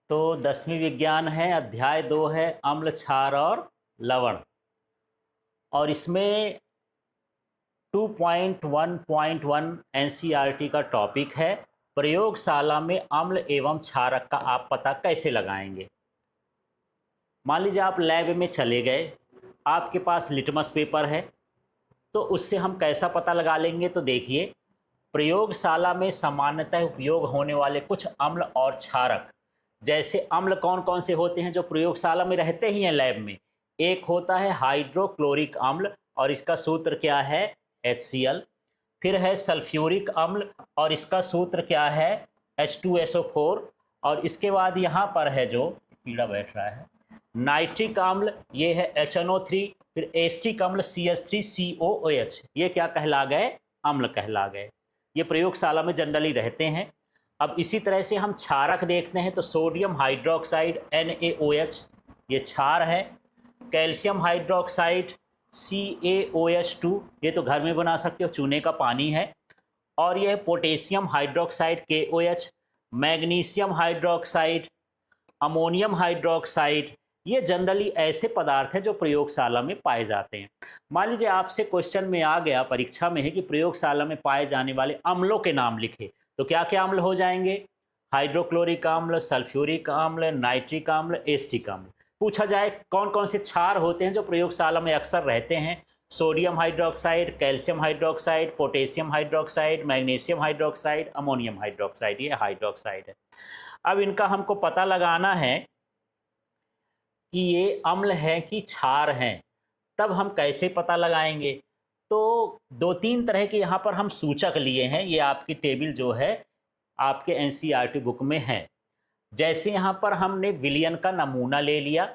तो 10वीं विज्ञान है, अध्याय 2 है अम्ल, क्षार और लवण। और इसमें 2.1.1 एनसीईआरटी का टॉपिक है, प्रयोगशाला में अम्ल एवं क्षारक का आप पता कैसे लगाएंगे। मान लीजिए आप लैब में चले गए, आपके पास लिटमस पेपर है, तो उससे हम कैसा पता लगा लेंगे। तो देखिए, प्रयोगशाला में सामान्यतः उपयोग होने वाले कुछ अम्ल और क्षारक, जैसे अम्ल कौन कौन से होते हैं जो प्रयोगशाला में रहते ही हैं लैब में। एक होता है हाइड्रोक्लोरिक अम्ल और इसका सूत्र क्या है, HCl। फिर है सल्फ्यूरिक अम्ल और इसका सूत्र क्या है, H2SO4। और इसके बाद यहाँ पर है जो कीड़ा बैठ रहा है, नाइट्रिक अम्ल, ये है HNO3। फिर एस्टिक अम्ल CH3COOH, ये क्या कहला गए, अम्ल कहला गए। ये प्रयोगशाला में जनरली रहते हैं। अब इसी तरह से हम क्षारक देखते हैं, तो सोडियम हाइड्रोक्साइड NaOH, ये क्षार है। कैल्शियम हाइड्रोक्साइड CaOH2, ये तो घर में बना सकते हो, चूने का पानी है। और यह potassium hydroxide KOH, magnesium hydroxide, ammonium hydroxide, ये जनरली ऐसे पदार्थ हैं जो प्रयोगशाला में पाए जाते हैं। मान लीजिए आपसे क्वेश्चन में आ गया, परीक्षा में है कि प्रयोगशाला में पाए जाने वाले अम्लों के नाम लिखे, तो क्या क्या अम्ल हो जाएंगे, हाइड्रोक्लोरिक अम्ल, सल्फ्यूरिक अम्ल, नाइट्रिक अम्ल, एस्टिक अम्ल। पूछा जाए कौन कौन से क्षार होते हैं जो प्रयोगशाला में अक्सर रहते हैं, sodium hydroxide, calcium hydroxide, potassium hydroxide, magnesium hydroxide, ammonium hydroxide, ये हाइड्रोक्साइड है। अब इनका हमको पता लगाना है कि ये अम्ल हैं कि क्षार हैं, तब हम कैसे पता लगाएंगे। तो दो तीन तरह के यहाँ पर हम सूचक लिए हैं, ये आपकी टेबल जो है आपके एनसीईआरटी बुक में है। जैसे यहाँ पर हमने विलयन का नमूना ले लिया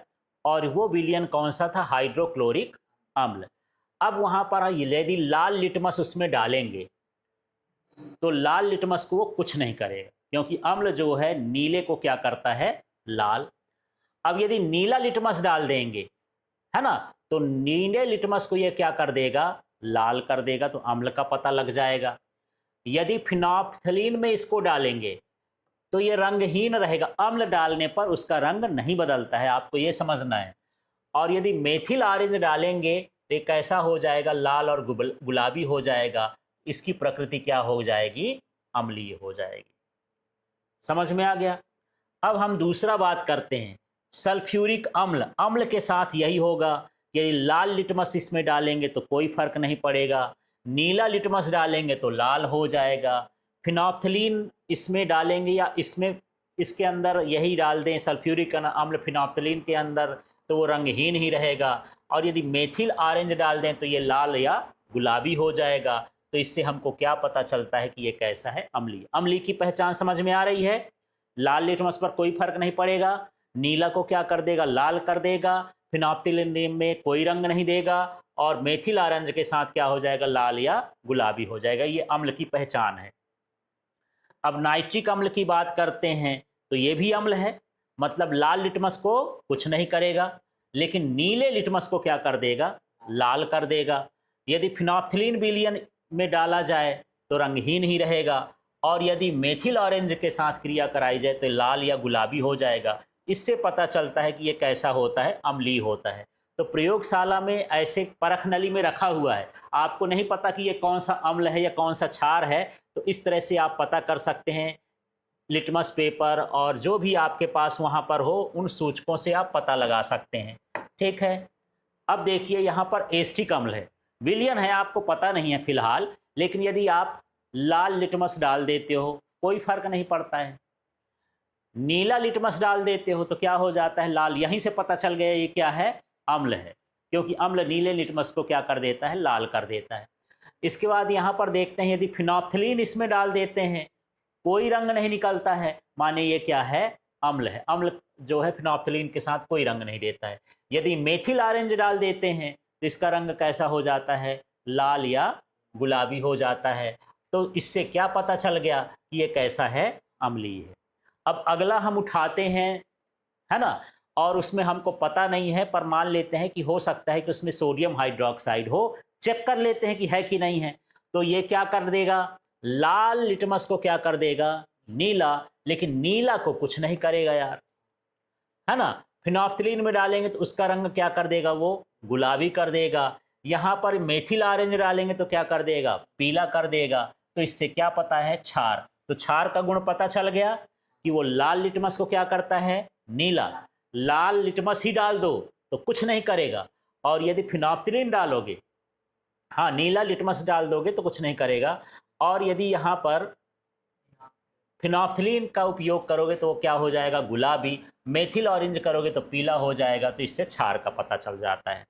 और वो विलयन कौन सा था, हाइड्रोक्लोरिक अम्ल। अब वहाँ पर यदि लाल लिटमस उसमें डालेंगे तो लाल लिटमस को वो कुछ नहीं करेगा, क्योंकि अम्ल जो है नीले को क्या करता है, लाल। अब यदि नीला लिटमस डाल देंगे, है ना, तो नीले लिटमस को ये क्या कर देगा, लाल कर देगा, तो अम्ल का पता लग जाएगा। यदि फिनोल्फ्थलीन में इसको डालेंगे तो ये रंगहीन रहेगा, अम्ल डालने पर उसका रंग नहीं बदलता है, आपको ये समझना है। और यदि मेथिल ऑरेंज डालेंगे तो ये कैसा हो जाएगा, लाल और गुलाबी हो जाएगा, इसकी प्रकृति क्या हो जाएगी, अम्लीय हो जाएगी। समझ में आ गया। अब हम दूसरा बात करते हैं, सल्फ्यूरिक अम्ल। अम्ल के साथ यही होगा, यदि लाल लिटमस इसमें डालेंगे तो कोई फर्क नहीं पड़ेगा, नीला लिटमस डालेंगे तो लाल हो जाएगा। फिनोल्फ्थलीन इसमें डालेंगे या इसमें इसके अंदर यही डाल दें सल्फ्यूरिक अम्ल फिनोल्फ्थलीन के अंदर, तो वो रंगहीन ही रहेगा। और यदि मेथिल ऑरेंज डाल दें तो ये लाल या गुलाबी हो जाएगा। तो इससे हमको क्या पता चलता है कि ये कैसा है, अम्लीय। अम्लीय की पहचान समझ में आ रही है। लाल लिटमस पर कोई फर्क नहीं पड़ेगा, नीला को क्या कर देगा, लाल कर देगा, फिनोल्फ्थलीन में कोई रंग नहीं देगा, और मेथिल ऑरेंज के साथ क्या हो जाएगा, लाल या गुलाबी हो जाएगा। ये अम्ल की पहचान है। अब नाइट्रिक अम्ल की बात करते हैं, तो ये भी अम्ल है, मतलब लाल लिटमस को कुछ नहीं करेगा, लेकिन नीले लिटमस को क्या कर देगा, लाल कर देगा। यदि फिनोल्फ्थलीन विलयन में डाला जाए तो रंगहीन ही रहेगा, और यदि मेथिल ऑरेंज के साथ क्रिया कराई जाए तो लाल या गुलाबी हो जाएगा। इससे पता चलता है कि ये कैसा होता है, अम्लीय होता है। तो प्रयोगशाला में ऐसे परख नली में रखा हुआ है, आपको नहीं पता कि ये कौन सा अम्ल है या कौन सा क्षार है, तो इस तरह से आप पता कर सकते हैं। लिटमस पेपर और जो भी आपके पास वहाँ पर हो, उन सूचकों से आप पता लगा सकते हैं। ठीक है। अब देखिए यहाँ पर एस्टिक अम्ल है, विलयन है आपको पता नहीं है फिलहाल, लेकिन यदि आप लाल लिटमस डाल देते हो कोई फर्क नहीं पड़ता है, नीला लिटमस डाल देते हो तो क्या हो जाता है, लाल। यहीं से पता चल गया ये क्या है, अम्ल है, क्योंकि अम्ल नीले लिटमस को क्या कर देता है, लाल कर देता है। इसके बाद यहाँ पर देखते हैं, यदि फिनोल्फ्थलीन इसमें डाल देते हैं कोई रंग नहीं निकलता है, माने ये क्या है, अम्ल है। अम्ल जो है फिनोल्फ्थलीन के साथ कोई रंग नहीं देता है। यदि मेथिल ऑरेंज डाल देते हैं तो इसका रंग कैसा हो जाता है, लाल या गुलाबी हो जाता है। तो इससे क्या पता चल गया कि ये कैसा है, अम्लीय है। अब अगला हम उठाते हैं, है ना, और उसमें हमको पता नहीं है, पर मान लेते हैं कि हो सकता है कि उसमें सोडियम हाइड्रोक्साइड हो, चेक कर लेते हैं कि है कि नहीं है। तो ये क्या कर देगा, लाल लिटमस को क्या कर देगा, नीला, लेकिन नीला को कुछ नहीं करेगा यार, है ना। फिनोप्थिलीन में डालेंगे तो उसका रंग क्या कर देगा, वो गुलाबी कर देगा। यहाँ पर मेथिल ऑरेंज डालेंगे तो क्या कर देगा, पीला कर देगा। तो इससे क्या पता है, क्षार। तो क्षार का गुण पता चल गया कि वो लाल लिटमस को क्या करता है, नीला। लाल लिटमस ही डाल दो तो कुछ नहीं करेगा, और यदि फिनोप्थिलीन डालोगे, हाँ नीला लिटमस डाल दोगे तो कुछ नहीं करेगा, और यदि यहाँ पर फिनोप्थिलीन का उपयोग करोगे तो वो क्या हो जाएगा, गुलाबी। मेथिल ऑरेंज करोगे तो पीला हो जाएगा। तो इससे क्षार का पता चल जाता है।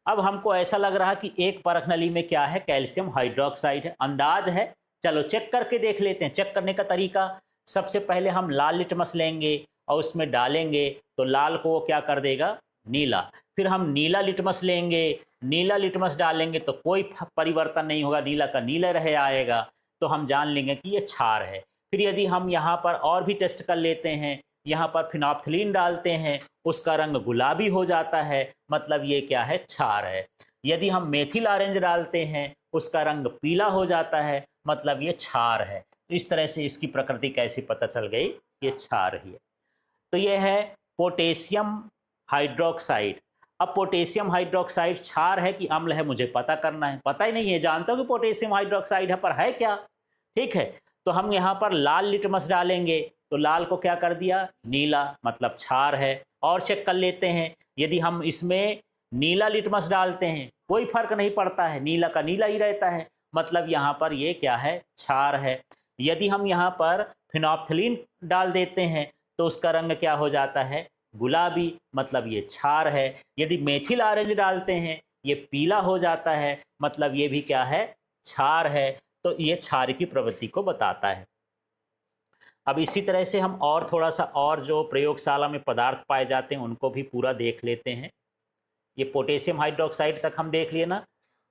अब हमको ऐसा लग रहा कि एक परख नली में क्या है, कैल्शियम हाइड्रोक्साइड है, अंदाज है। चलो चेक करके देख लेते हैं। चेक करने का तरीका, सबसे पहले हम लाल लिटमस लेंगे और उसमें डालेंगे तो लाल को वो क्या कर देगा, नीला। फिर हम नीला लिटमस लेंगे, नीला लिटमस डालेंगे तो कोई परिवर्तन नहीं होगा, नीला का नीला रह आएगा। तो हम जान लेंगे कि ये क्षार है। फिर यदि हम यहाँ पर और भी टेस्ट कर लेते हैं, यहाँ पर फिनोप्थिलीन डालते हैं, उसका रंग गुलाबी हो जाता है, मतलब ये क्या है, क्षार है। यदि हम मेथिल ऑरेंज डालते हैं, उसका रंग पीला हो जाता है, मतलब ये क्षार है। तो इस तरह से इसकी प्रकृति कैसी पता चल गई, ये क्षार ही है। तो ये है पोटेशियम हाइड्रोक्साइड। अब पोटेशियम हाइड्रोक्साइड क्षार है कि अम्ल है, मुझे पता करना है। पता ही नहीं है, जानता हूँ कि पोटेशियम हाइड्रोक्साइड है, पर है क्या। ठीक है, तो हम यहाँ पर लाल लिटमस डालेंगे तो लाल को क्या कर दिया, नीला, मतलब क्षार है। और चेक कर लेते हैं, यदि हम इसमें नीला लिटमस डालते हैं कोई फर्क नहीं पड़ता है, नीला का नीला ही रहता है, मतलब यहाँ पर ये क्या है, क्षार है। यदि हम यहाँ पर फिनोप्थिलीन डाल देते हैं तो उसका रंग क्या हो जाता है, गुलाबी, मतलब ये क्षार है। यदि मेथिल ऑरेंज डालते हैं ये पीला हो जाता है, मतलब ये भी क्या है, क्षार है। तो ये क्षार की प्रवृत्ति को बताता है। अब इसी तरह से हम और थोड़ा सा और जो प्रयोगशाला में पदार्थ पाए जाते हैं उनको भी पूरा देख लेते हैं। ये पोटेशियम हाइड्रोक्साइड तक हम देख लिए ना,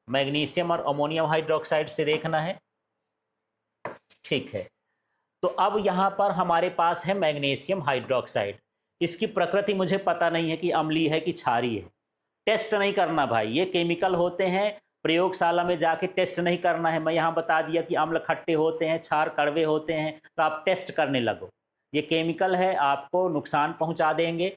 मैग्नीशियम और अमोनियम हाइड्रोक्साइड से देखना है, ठीक है। तो अब यहाँ पर हमारे पास है मैग्नीशियम हाइड्रोक्साइड। इसकी प्रकृति मुझे पता नहीं है कि अम्लीय है कि क्षारीय है। टेस्ट नहीं करना भाई, ये केमिकल होते हैं, प्रयोगशाला में जाके टेस्ट नहीं करना है। मैं यहाँ बता दिया कि अम्ल खट्टे होते हैं, क्षार कड़वे होते हैं, तो आप टेस्ट करने लगो। ये केमिकल है, आपको नुकसान पहुँचा देंगे।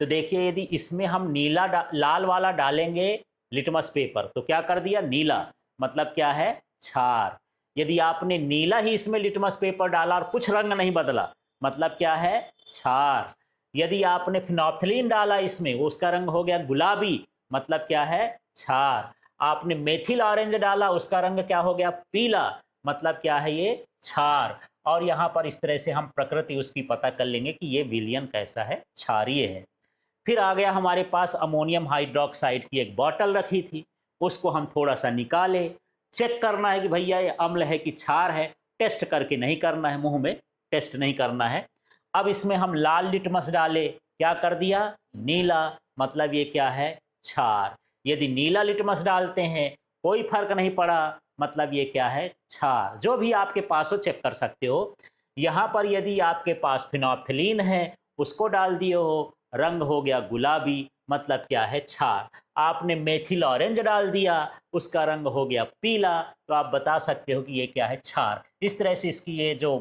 तो देखिए, यदि इसमें हम नीला लाल वाला डालेंगे लिटमस पेपर तो क्या कर दिया, नीला, मतलब क्या है, क्षार। यदि आपने नीला ही इसमें लिटमस पेपर डाला और कुछ रंग नहीं बदला, मतलब क्या है, क्षार। यदि आपने फिनोप्थिलीन डाला इसमें, उसका रंग हो गया गुलाबी, मतलब क्या है, क्षार। आपने मेथिल ऑरेंज डाला, उसका रंग क्या हो गया, पीला, मतलब क्या है, ये क्षार। और यहाँ पर इस तरह से हम प्रकृति उसकी पता कर लेंगे कि ये विलयन कैसा है, क्षारीय है। फिर आ गया हमारे पास अमोनियम हाइड्रोक्साइड की एक बॉटल रखी थी, उसको हम थोड़ा सा निकाले। चेक करना है कि भैया ये अम्ल है कि क्षार है, टेस्ट करके नहीं करना है, मुंह में टेस्ट नहीं करना है। अब इसमें हम लाल लिटमस डाले, क्या कर दिया, नीला, मतलब ये क्या है, क्षार। यदि नीला लिटमस डालते हैं कोई फर्क नहीं पड़ा, मतलब ये क्या है, क्षार। जो भी आपके पास हो चेक कर सकते हो। यहाँ पर यदि आपके पास फिनोप्थिलीन है, उसको डाल दिए हो, रंग हो गया गुलाबी, मतलब क्या है, क्षार। आपने मेथिल ऑरेंज डाल दिया, उसका रंग हो गया पीला, तो आप बता सकते हो कि ये क्या है, क्षार। इस तरह से इसकी ये जो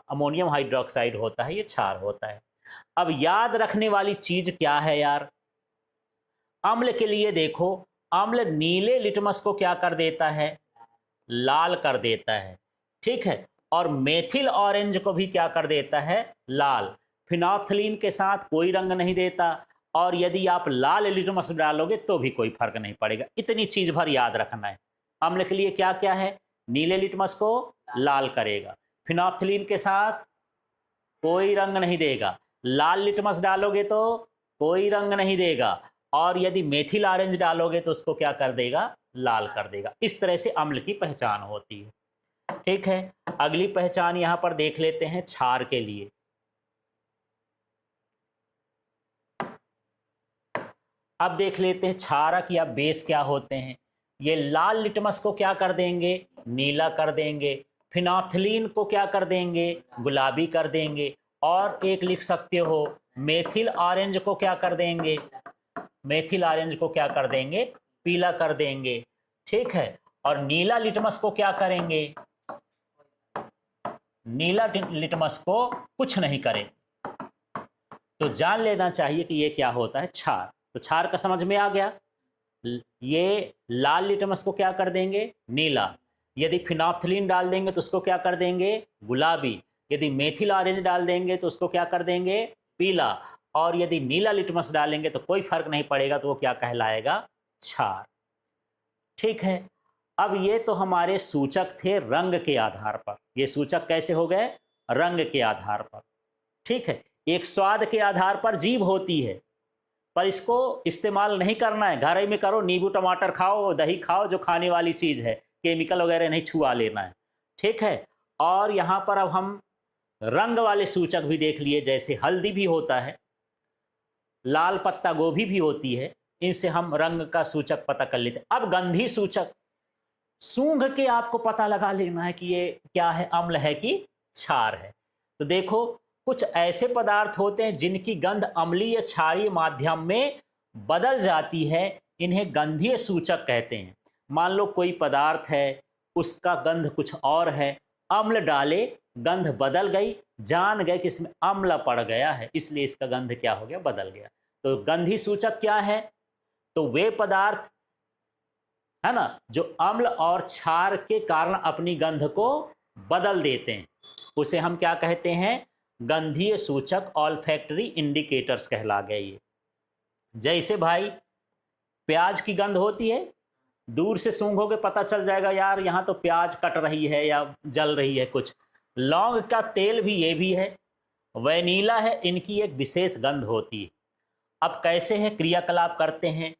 अमोनियम हाइड्रोक्साइड होता है ये क्षार होता है। अब याद रखने वाली चीज क्या है यार, अम्ल के लिए देखो, अम्ल नीले लिटमस को क्या कर देता है, लाल कर देता है, ठीक है। और मेथिल ऑरेंज को भी क्या कर देता है, लाल। फिनोप्थिलीन के साथ कोई रंग नहीं देता, और यदि आप लाल लिटमस डालोगे तो भी कोई फर्क नहीं पड़ेगा। इतनी चीज भर याद रखना है। अम्ल के लिए क्या क्या है, नीले लिटमस को लाल करेगा, फिनोप्थिलीन के साथ कोई रंग नहीं देगा, लाल लिटमस डालोगे तो कोई रंग नहीं देगा, और यदि मेथिल ऑरेंज डालोगे तो उसको क्या कर देगा, लाल कर देगा। इस तरह से अम्ल की पहचान होती है, ठीक है। अगली पहचान यहां पर देख लेते हैं क्षार के लिए। अब देख लेते हैं क्षारक या बेस क्या होते हैं। ये लाल लिटमस को क्या कर देंगे, नीला कर देंगे। फिनोप्थिलीन को क्या कर देंगे, गुलाबी कर देंगे। और एक लिख सकते हो, मेथिल ऑरेंज को क्या कर देंगे, मेथिल ऑरेंज को क्या कर देंगे, पीला कर देंगे, ठीक है। और नीला लिटमस को क्या करेंगे, नीला लिटमस को कुछ नहीं करें, तो जान लेना चाहिए कि ये क्या होता है, क्षार। तो क्षार का समझ में आ गया। ये लाल लिटमस को क्या कर देंगे, नीला। यदि फिनोप्थिलीन डाल देंगे तो उसको क्या कर देंगे, गुलाबी। यदि मेथिल ऑरेंज डाल देंगे तो उसको क्या कर देंगे, पीला। और यदि नीला लिटमस डालेंगे तो कोई फर्क नहीं पड़ेगा, तो वो क्या कहलाएगा, क्षार। ठीक है। अब ये तो हमारे सूचक थे रंग के आधार पर। ये सूचक कैसे हो गए, रंग के आधार पर। ठीक है। एक स्वाद के आधार पर जीभ होती है, पर इसको इस्तेमाल नहीं करना है। घर में करो, नींबू टमाटर खाओ, दही खाओ, जो खाने वाली चीज़ है, केमिकल वगैरह नहीं छुआ लेना है। ठीक है। और यहाँ पर अब हम रंग वाले सूचक भी देख लिए, जैसे हल्दी भी होता है, लाल पत्ता गोभी भी होती है। इनसे हम रंग का सूचक पता कर लेते हैं। अब गंधी सूचक, सूंघ के आपको पता लगा लेना है कि ये क्या है, अम्ल है कि क्षार है। तो देखो, कुछ ऐसे पदार्थ होते हैं जिनकी गंध अम्लीय क्षारीय माध्यम में बदल जाती है, इन्हें गंधीय सूचक कहते हैं। मान लो कोई पदार्थ है, उसका गंध कुछ और है, अम्ल डाले, गंध बदल गई, जान गए कि इसमें अम्ल पड़ गया है, इसलिए इसका गंध क्या हो गया, बदल गया। तो गंधी सूचक क्या है, तो वे पदार्थ है ना जो अम्ल और क्षार के कारण अपनी गंध को बदल देते हैं, उसे हम क्या कहते हैं, गंधीय सूचक, ऑल्फैक्टरी इंडिकेटर्स कहला गए ये। जैसे भाई प्याज की गंध होती है, दूर से सूंघोगे पता चल जाएगा यार यहाँ तो प्याज कट रही है या जल रही है कुछ। लौंग का तेल भी ये भी है, वैनीला है, इनकी एक विशेष गंध होती है। अब कैसे है क्रियाकलाप करते हैं,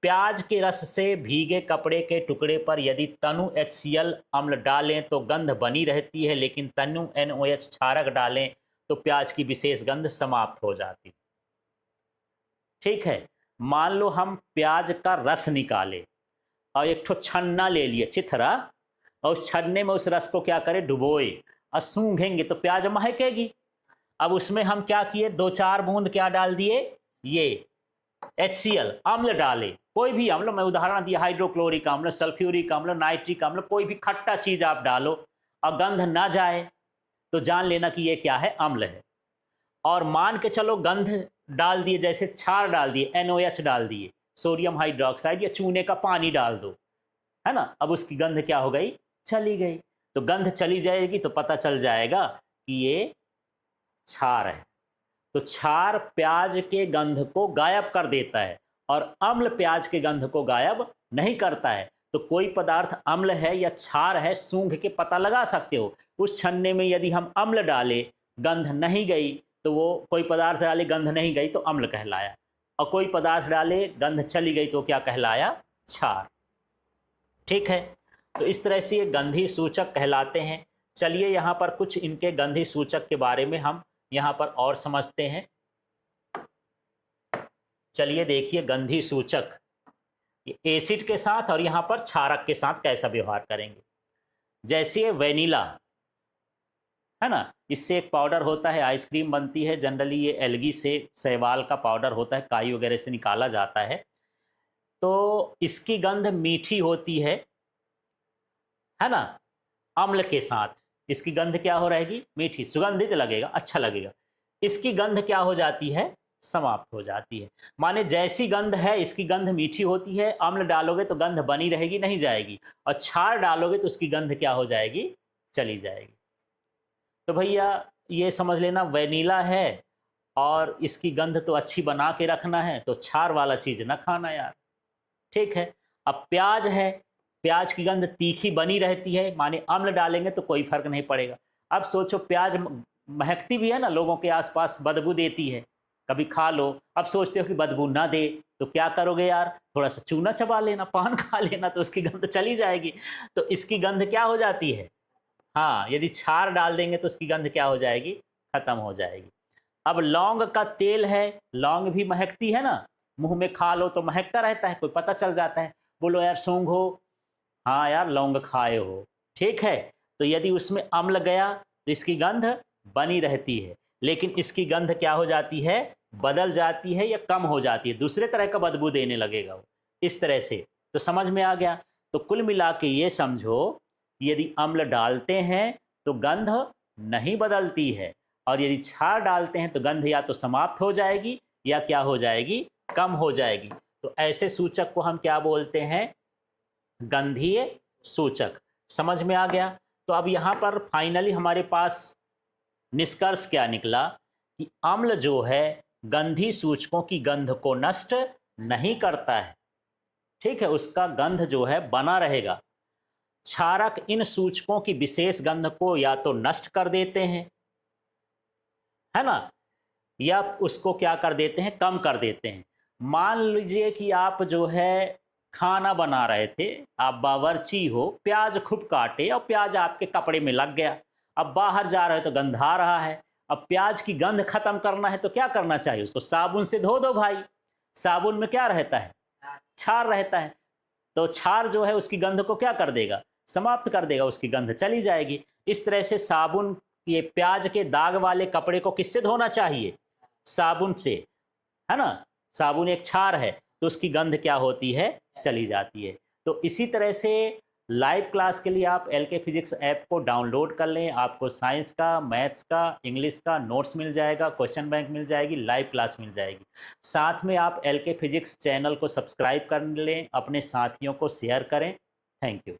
प्याज के रस से भीगे कपड़े के टुकड़े पर यदि तनु HCl अम्ल डालें तो गंध बनी रहती है, लेकिन तनु NOH क्षारक डालें तो प्याज की विशेष गंध समाप्त हो जाती। ठीक है। मान लो हम प्याज का रस निकाले और एक ठो छन्ना ले लिए, चिथरा, और उस छन्ने में उस रस को क्या करें, डुबोए और सूंघेंगे तो प्याज महकेगी। अब उसमें हम क्या किए, 2-4 बूंद क्या डाल दिए, ये HCl अम्ल डाले, कोई भी अम्ल, मैं उदाहरण दिया हाइड्रोक्लोरिक अम्ल, सल्फ्यूरिक अम्ल, नाइट्रिक अम्ल, कोई भी खट्टा चीज आप डालो और गंध ना जाए तो जान लेना कि ये क्या है, अम्ल है। और मान के चलो गंध डाल दिए, जैसे क्षार डाल दिए, NOH डाल दिए, सोडियम हाइड्रोक्साइड या चूने का पानी डाल दो, है ना, अब उसकी गंध क्या हो गई, चली गई। तो गंध चली जाएगी तो पता चल जाएगा कि ये क्षार है। तो क्षार प्याज के गंध को गायब कर देता है और अम्ल प्याज के गंध को गायब नहीं करता है। तो कोई पदार्थ अम्ल है या क्षार है, सूंघ के पता लगा सकते हो। उस छन्ने में यदि हम अम्ल डाले, गंध नहीं गई, तो वो कोई पदार्थ डाले, गंध नहीं गई तो अम्ल कहलाया, और कोई पदार्थ डाले, गंध चली गई तो क्या कहलाया, क्षार। ठीक है। तो इस तरह से ये गंधी सूचक कहलाते हैं। चलिए यहाँ पर कुछ इनके गंधी सूचक के बारे में हम यहाँ पर और समझते हैं। चलिए देखिए, गंधी सूचक एसिड के साथ और यहाँ पर क्षारक के साथ कैसा व्यवहार करेंगे। जैसे ये वेनिला है ना, इससे एक पाउडर होता है, आइसक्रीम बनती है, जनरली ये एल्गी से, शैवाल का पाउडर होता है, काई वगैरह से निकाला जाता है। तो इसकी गंध मीठी होती है ना, अम्ल के साथ इसकी गंध क्या हो रहेगी, मीठी, सुगंधित लगेगा, अच्छा लगेगा। इसकी गंध क्या हो जाती है, समाप्त हो जाती है। माने जैसी गंध है, इसकी गंध मीठी होती है, अम्ल डालोगे तो गंध बनी रहेगी, नहीं जाएगी, और क्षार डालोगे तो उसकी गंध क्या हो जाएगी, चली जाएगी। तो भैया ये समझ लेना, वेनिला है और इसकी गंध तो अच्छी बना के रखना है, तो क्षार वाला चीज़ ना खाना यार। ठीक है। अब प्याज है, प्याज की गंध तीखी बनी रहती है, माने अम्ल डालेंगे तो कोई फर्क नहीं पड़ेगा। अब सोचो प्याज महकती भी है ना, लोगों के आसपास बदबू देती है, कभी खा लो। अब सोचते हो कि बदबू ना दे तो क्या करोगे यार, थोड़ा सा चूना चबा लेना, पान खा लेना, तो उसकी गंध चली जाएगी। तो इसकी गंध क्या हो जाती है, हाँ, यदि क्षार डाल देंगे तो उसकी गंध क्या हो जाएगी, खत्म हो जाएगी। अब लौंग का तेल है, लौंग भी महकती है ना, मुंह में खा लो तो महकता रहता है, कोई पता चल जाता है, बोलो यार सूंघो, हाँ यार लौंग खाए हो। ठीक है। तो यदि उसमें अम्ल गया तो इसकी गंध बनी रहती है, लेकिन इसकी गंध क्या हो जाती है, बदल जाती है या कम हो जाती है, दूसरे तरह का बदबू देने लगेगा वो, इस तरह से। तो समझ में आ गया। तो कुल मिला के ये समझो, यदि अम्ल डालते हैं तो गंध नहीं बदलती है, और यदि क्षार डालते हैं तो गंध या तो समाप्त हो जाएगी या क्या हो जाएगी, कम हो जाएगी। तो ऐसे सूचक को हम क्या बोलते हैं, गंधीय सूचक। समझ में आ गया। तो अब यहाँ पर फाइनली हमारे पास निष्कर्ष क्या निकला कि अम्ल जो है गंधीय सूचकों की गंध को नष्ट नहीं करता है, ठीक है, उसका गंध जो है बना रहेगा। क्षारक इन सूचकों की विशेष गंध को या तो नष्ट कर देते हैं, है ना, या उसको क्या कर देते हैं, कम कर देते हैं। मान लीजिए कि आप जो है खाना बना रहे थे, आप बावर्ची हो, प्याज खूब काटे और प्याज आपके कपड़े में लग गया। अब बाहर जा रहे हो तो गंधा रहा है। अब प्याज की गंध खत्म करना है तो क्या करना चाहिए, उसको साबुन से धो दो भाई। साबुन में क्या रहता है, क्षार रहता है। तो क्षार जो है उसकी गंध को क्या कर देगा, समाप्त कर देगा, उसकी गंध चली जाएगी। इस तरह से साबुन, ये प्याज के दाग वाले कपड़े को किससे धोना चाहिए, साबुन से, है ना। साबुन एक क्षार है तो उसकी गंध क्या होती है, चली जाती है। तो इसी तरह से लाइव क्लास के लिए आप एलके फिजिक्स ऐप को डाउनलोड कर लें। आपको साइंस का, मैथ्स का, इंग्लिश का नोट्स मिल जाएगा, क्वेश्चन बैंक मिल जाएगी, लाइव क्लास मिल जाएगी। साथ में आप एलके फिजिक्स चैनल को सब्सक्राइब कर लें, अपने साथियों को शेयर करें। Thank you.